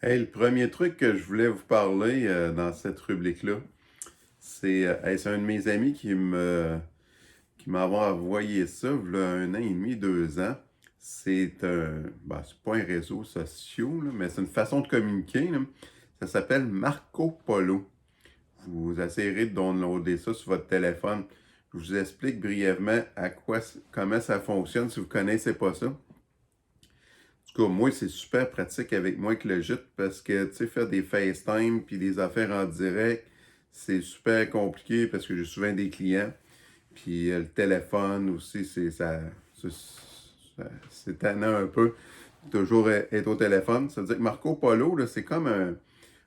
Hey, le premier truc que je voulais vous parler dans cette rubrique-là, c'est un de mes amis qui m'a envoyé ça, il y a 1 an et demi, 2 ans. C'est pas un réseau social, là, mais c'est une façon de communiquer, là. Ça s'appelle Marco Polo. Vous essayerez de downloader ça sur votre téléphone. Je vous explique brièvement comment ça fonctionne si vous ne connaissez pas ça. En tout cas, moi, c'est super pratique avec moi avec le JIT parce que, tu sais, faire des FaceTime puis des affaires en direct, c'est super compliqué parce que j'ai souvent des clients. Puis le téléphone aussi, c'est tannant un peu. Toujours être au téléphone. Ça veut dire que Marco Polo, là, c'est comme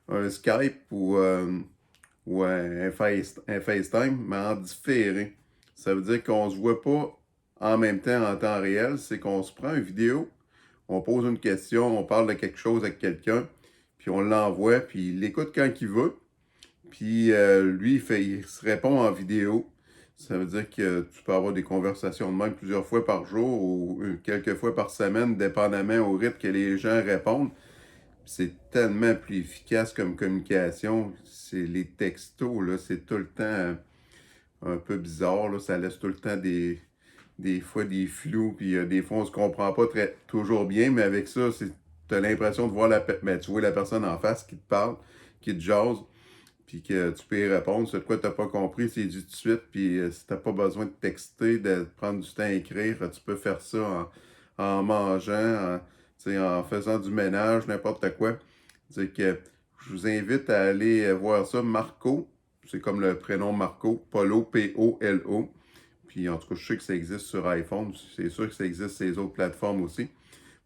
un Skype ou un FaceTime, mais en différé. Ça veut dire qu'on se voit pas en même temps en temps réel, c'est qu'on se prend une vidéo, on pose une question, on parle de quelque chose avec quelqu'un, puis on l'envoie, puis il l'écoute quand il veut, puis lui, il se répond en vidéo. Ça veut dire que tu peux avoir des conversations de même plusieurs fois par jour ou quelques fois par semaine, dépendamment au rythme que les gens répondent. C'est tellement plus efficace comme communication. C'est les textos, là, c'est tout le temps un peu bizarre, là. Ça laisse tout le temps des fois des flous, puis des fois on se comprend pas toujours bien, mais avec ça, tu as l'impression de voir tu vois la personne en face qui te parle, qui te jase, puis que tu peux y répondre. C'est de quoi tu n'as pas compris, c'est dit tout de suite, puis si tu n'as pas besoin de texter, de prendre du temps à écrire, tu peux faire ça en mangeant, en faisant du ménage, n'importe quoi. C'est que je vous invite à aller voir ça. Marco, c'est comme le prénom Marco, Polo, Polo. Puis en tout cas, je sais que ça existe sur iPhone. C'est sûr que ça existe sur les autres plateformes aussi.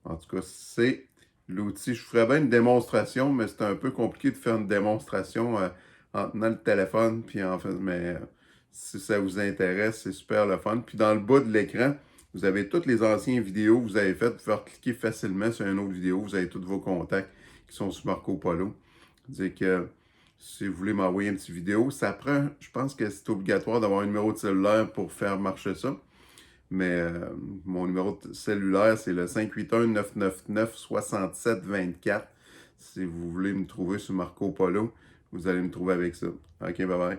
En tout cas, c'est l'outil. Je ferais bien une démonstration, mais c'est un peu compliqué de faire une démonstration en tenant le téléphone. Puis en fait, mais si ça vous intéresse, c'est super le fun. Puis dans le bas de l'écran, vous avez toutes les anciennes vidéos que vous avez faites. Vous pouvez cliquer facilement sur une autre vidéo. Vous avez tous vos contacts qui sont sur Marco Polo. C'est que si vous voulez m'envoyer une petite vidéo, ça prend, je pense que c'est obligatoire d'avoir un numéro de cellulaire pour faire marcher ça. Mais mon numéro de cellulaire, c'est le 581-999-6724. Si vous voulez me trouver sur Marco Polo, vous allez me trouver avec ça. OK, bye bye.